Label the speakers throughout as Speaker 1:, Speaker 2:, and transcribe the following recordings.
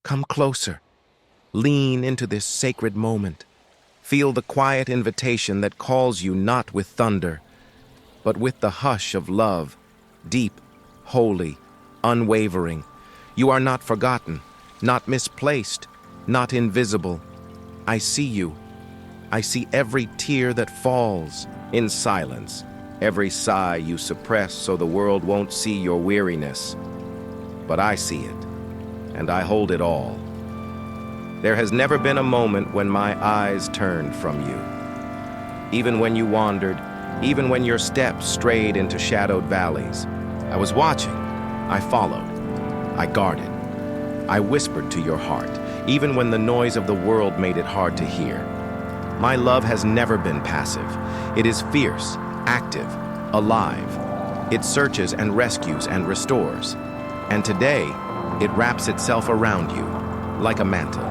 Speaker 1: Come closer. Lean into this sacred moment. Feel the quiet invitation that calls you not with thunder, but with the hush of love, deep, holy, unwavering. You are not forgotten, not misplaced, not invisible. I see you. I see every tear that falls in silence, every sigh you suppress so the world won't see your weariness. But I see it, and I hold it all. There has never been a moment when my eyes turned from you. Even when you wandered, even when your steps strayed into shadowed valleys, I was watching, I followed, I guarded. I whispered to your heart, even when the noise of the world made it hard to hear. My love has never been passive. It is fierce, active, alive. It searches and rescues and restores. And today, it wraps itself around you, like a mantle.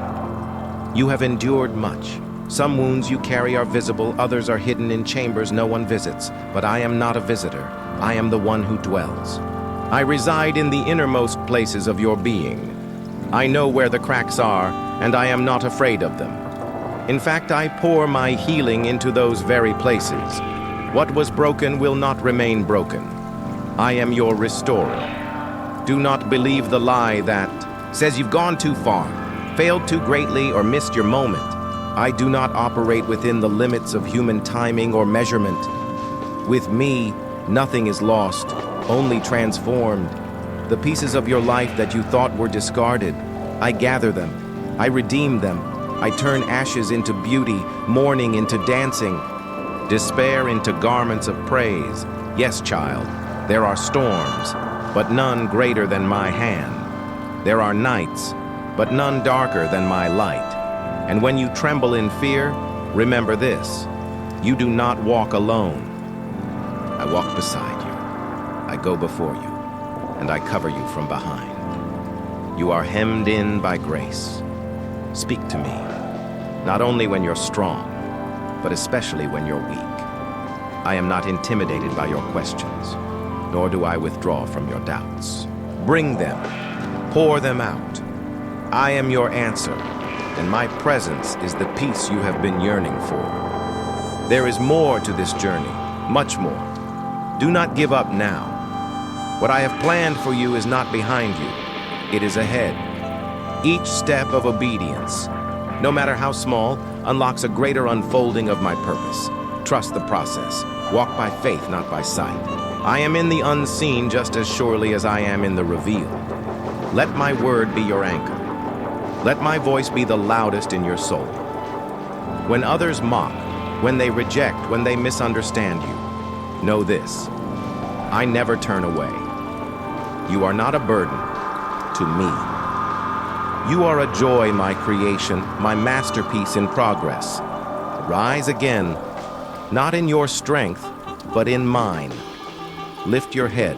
Speaker 1: You have endured much. Some wounds you carry are visible, others are hidden in chambers no one visits. But I am not a visitor. I am the one who dwells. I reside in the innermost places of your being. I know where the cracks are, and I am not afraid of them. In fact, I pour my healing into those very places. What was broken will not remain broken. I am your restorer. Do not believe the lie that says you've gone too far, failed too greatly, or missed your moment. I do not operate within the limits of human timing or measurement. With me, nothing is lost, only transformed. The pieces of your life that you thought were discarded, I gather them, I redeem them. I turn ashes into beauty, mourning into dancing, despair into garments of praise. Yes, child, there are storms, but none greater than my hand. There are nights, but none darker than my light. And when you tremble in fear, remember this: you do not walk alone. I walk beside you. I go before you, and I cover you from behind. You are hemmed in by grace. Speak to me, not only when you're strong, but especially when you're weak. I am not intimidated by your questions, nor do I withdraw from your doubts. Bring them, pour them out. I am your answer, and my presence is the peace you have been yearning for. There is more to this journey, much more. Do not give up now. What I have planned for you is not behind you, it is ahead. Each step of obedience, no matter how small, unlocks a greater unfolding of my purpose. Trust the process. Walk by faith, not by sight. I am in the unseen just as surely as I am in the revealed. Let my word be your anchor. Let my voice be the loudest in your soul. When others mock, when they reject, when they misunderstand you, know this: I never turn away. You are not a burden to me. You are a joy, my creation, my masterpiece in progress. Rise again, not in your strength, but in mine. Lift your head.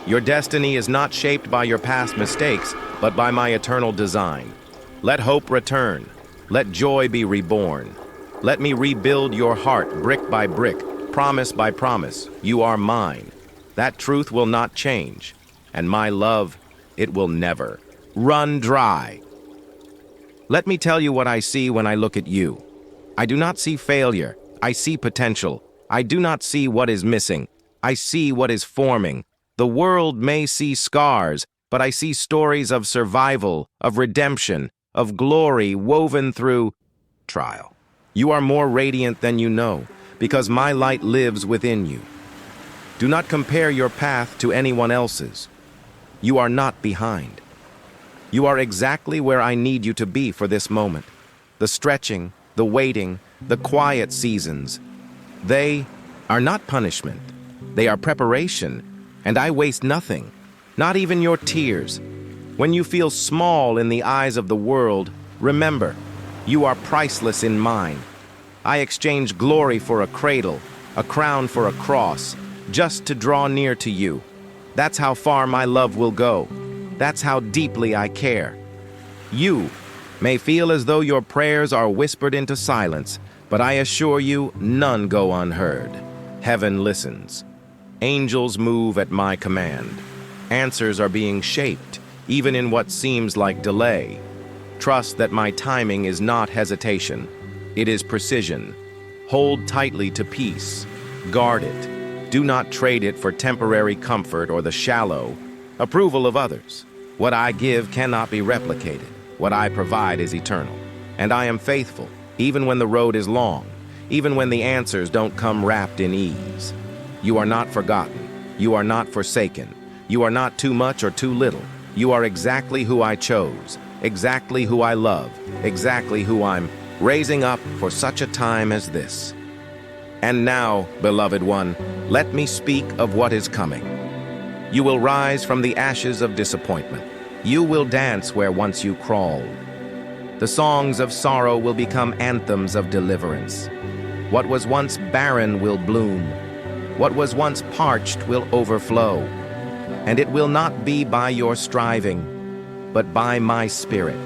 Speaker 1: Your destiny is not shaped by your past mistakes, but by my eternal design. Let hope return. Let joy be reborn. Let me rebuild your heart brick by brick, promise by promise. You are mine. That truth will not change. And my love, it will never run dry. Let me tell you what I see when I look at you. I do not see failure. I see potential. I do not see what is missing. I see what is forming. The world may see scars, but I see stories of survival, of redemption, of glory woven through trial. You are more radiant than you know, because my light lives within you. Do not compare your path to anyone else's. You are not behind. You are exactly where I need you to be for this moment. The stretching, the waiting, the quiet seasons. They are not punishment. They are preparation. And I waste nothing, not even your tears. When you feel small in the eyes of the world, remember, you are priceless in mine. I exchange glory for a cradle, a crown for a cross, just to draw near to you. That's how far my love will go. That's how deeply I care. You may feel as though your prayers are whispered into silence, but I assure you, none go unheard. Heaven listens. Angels move at my command. Answers are being shaped, even in what seems like delay. Trust that my timing is not hesitation. It is precision. Hold tightly to peace. Guard it. Do not trade it for temporary comfort or the shallow approval of others. What I give cannot be replicated. What I provide is eternal. And I am faithful, even when the road is long, even when the answers don't come wrapped in ease. You are not forgotten. You are not forsaken. You are not too much or too little. You are exactly who I chose, exactly who I love, exactly who I'm raising up for such a time as this. And now, beloved one, let me speak of what is coming. You will rise from the ashes of disappointment. You will dance where once you crawled. The songs of sorrow will become anthems of deliverance. What was once barren will bloom. What was once parched will overflow. And it will not be by your striving, but by my spirit.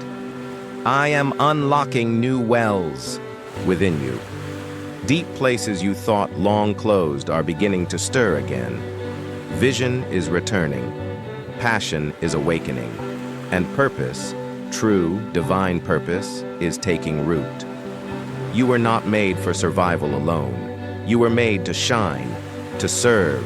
Speaker 1: I am unlocking new wells within you. Deep places you thought long closed are beginning to stir again. Vision is returning. Passion is awakening. And purpose, true, divine purpose, is taking root. You were not made for survival alone. You were made to shine, to serve,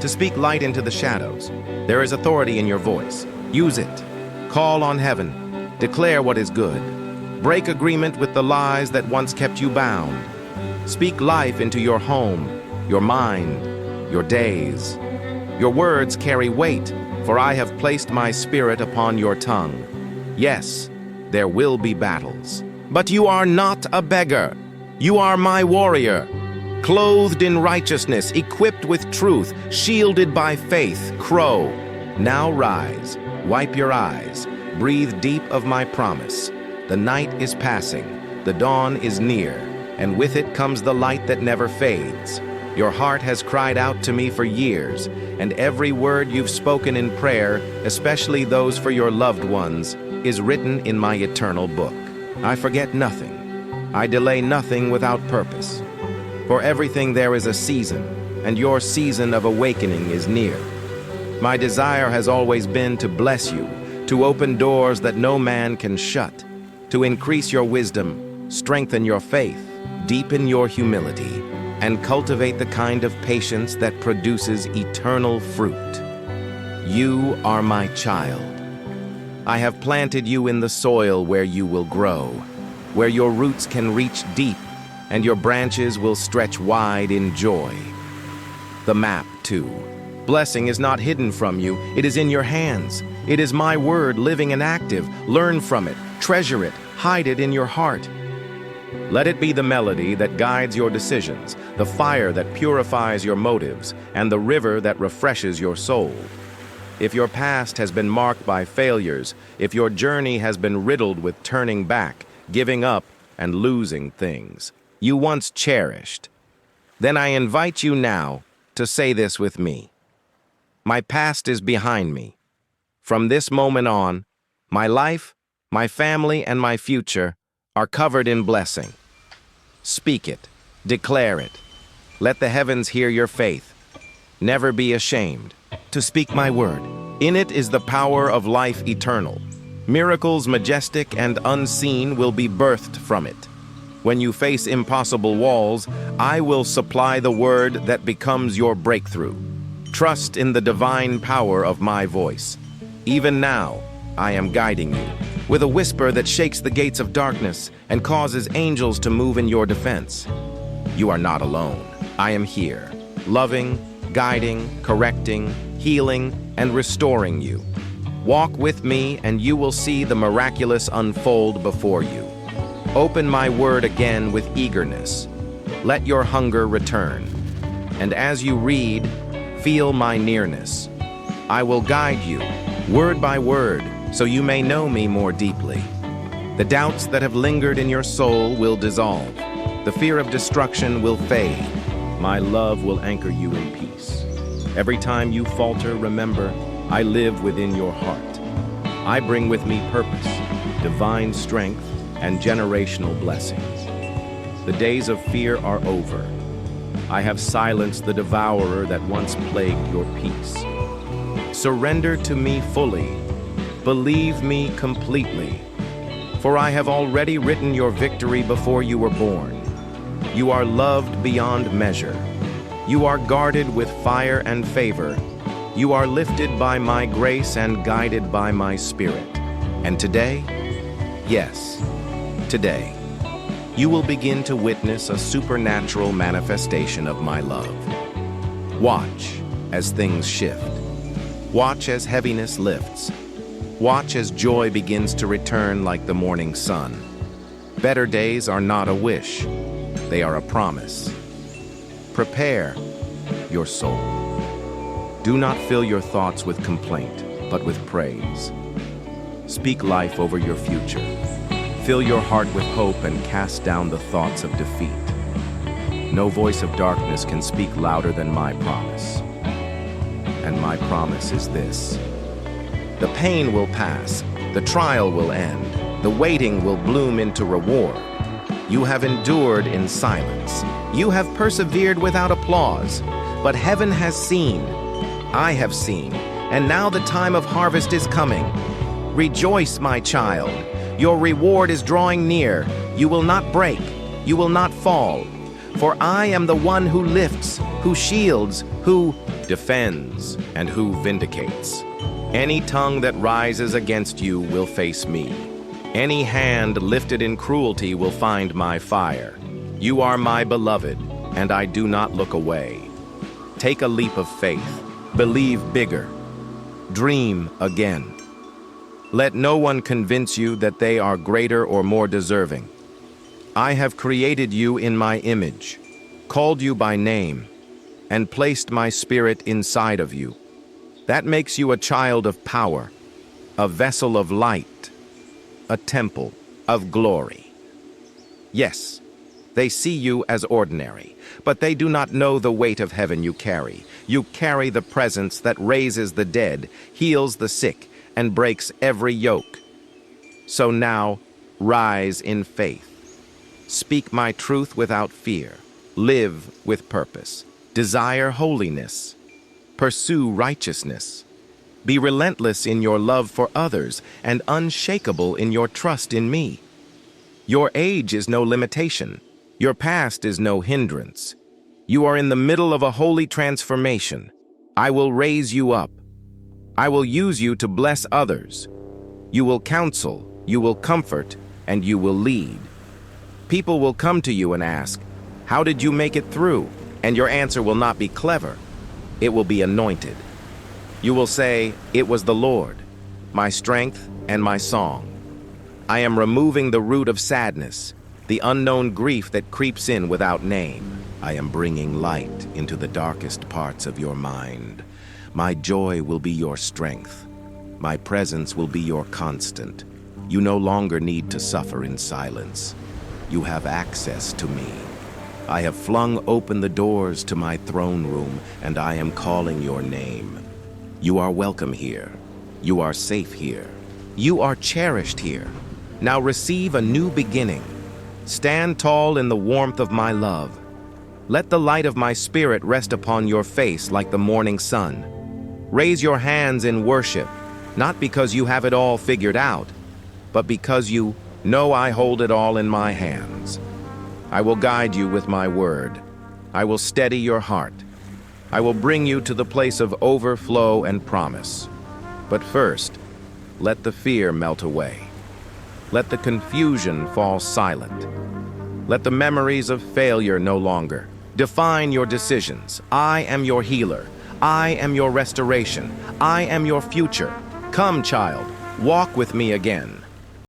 Speaker 1: to speak light into the shadows. There is authority in your voice. Use it. Call on heaven. Declare what is good. Break agreement with the lies that once kept you bound. Speak life into your home, your mind, your days. Your words carry weight, for I have placed my spirit upon your tongue. Yes, there will be battles. But you are not a beggar. You are my warrior. Clothed in righteousness, equipped with truth, shielded by faith, crow. Now rise, wipe your eyes, breathe deep of my promise. The night is passing, the dawn is near, and with it comes the light that never fades. Your heart has cried out to me for years, and every word you've spoken in prayer, especially those for your loved ones, is written in my eternal book. I forget nothing. I delay nothing without purpose. For everything there is a season, and your season of awakening is near. My desire has always been to bless you, to open doors that no man can shut, to increase your wisdom, strengthen your faith, deepen your humility, and cultivate the kind of patience that produces eternal fruit. You are my child. I have planted you in the soil where you will grow, where your roots can reach deep, and your branches will stretch wide in joy. The map, too. Blessing is not hidden from you, it is in your hands. It is my word, living and active. Learn from it, treasure it, hide it in your heart. Let it be the melody that guides your decisions, the fire that purifies your motives, and the river that refreshes your soul. If your past has been marked by failures, if your journey has been riddled with turning back, giving up, and losing things you once cherished, then I invite you now to say this with me. My past is behind me. From this moment on, my life, my family, and my future are covered in blessing. Speak it, declare it. Let the heavens hear your faith. Never be ashamed to speak my word. In it is the power of life eternal. Miracles majestic and unseen will be birthed from it. When you face impossible walls, I will supply the word that becomes your breakthrough. Trust in the divine power of my voice. Even now, I am guiding you with a whisper that shakes the gates of darkness and causes angels to move in your defense. You are not alone. I am here, loving, guiding, correcting, healing, and restoring you. Walk with me and you will see the miraculous unfold before you. Open my word again with eagerness. Let your hunger return. And as you read, feel my nearness. I will guide you, word by word, so you may know me more deeply. The doubts that have lingered in your soul will dissolve. The fear of destruction will fade. My love will anchor you in peace. Every time you falter, remember, I live within your heart. I bring with me purpose, divine strength, and generational blessings. The days of fear are over. I have silenced the devourer that once plagued your peace. Surrender to me fully. Believe me completely. For I have already written your victory before you were born. You are loved beyond measure. You are guarded with fire and favor. You are lifted by my grace and guided by my spirit. And today, yes, today, you will begin to witness a supernatural manifestation of my love. Watch as things shift. Watch as heaviness lifts. Watch as joy begins to return like the morning sun. Better days are not a wish. They are a promise. Prepare your soul. Do not fill your thoughts with complaint, but with praise. Speak life over your future. Fill your heart with hope and cast down the thoughts of defeat. No voice of darkness can speak louder than my promise. And my promise is this. The pain will pass, the trial will end, the waiting will bloom into reward. You have endured in silence. You have persevered without applause. But heaven has seen, I have seen, and now the time of harvest is coming. Rejoice, my child. Your reward is drawing near. You will not break. You will not fall. For I am the one who lifts, who shields, who defends, and who vindicates. Any tongue that rises against you will face me. Any hand lifted in cruelty will find my fire. You are my beloved, and I do not look away. Take a leap of faith. Believe bigger. Dream again. Let no one convince you that they are greater or more deserving. I have created you in my image, called you by name, and placed my spirit inside of you. That makes you a child of power, a vessel of light, a temple of glory. Yes, they see you as ordinary, but they do not know the weight of heaven you carry. You carry the presence that raises the dead, heals the sick, and breaks every yoke. So now, rise in faith. Speak my truth without fear. Live with purpose. Desire holiness. Pursue righteousness. Be relentless in your love for others and unshakable in your trust in me. Your age is no limitation. Your past is no hindrance. You are in the middle of a holy transformation. I will raise you up. I will use you to bless others. You will counsel, you will comfort, and you will lead. People will come to you and ask, "How did you make it through?" And your answer will not be clever. It will be anointed. You will say, "It was the Lord, my strength and my song." I am removing the root of sadness, the unknown grief that creeps in without name. I am bringing light into the darkest parts of your mind. My joy will be your strength. My presence will be your constant. You no longer need to suffer in silence. You have access to me. I have flung open the doors to my throne room, and I am calling your name. You are welcome here. You are safe here. You are cherished here. Now receive a new beginning. Stand tall in the warmth of my love. Let the light of my spirit rest upon your face like the morning sun. Raise your hands in worship, not because you have it all figured out, but because you know I hold it all in my hands. I will guide you with my word. I will steady your heart. I will bring you to the place of overflow and promise. But first, let the fear melt away. Let the confusion fall silent. Let the memories of failure no longer define your decisions. I am your healer. I am your restoration. I am your future. Come, child, walk with me again.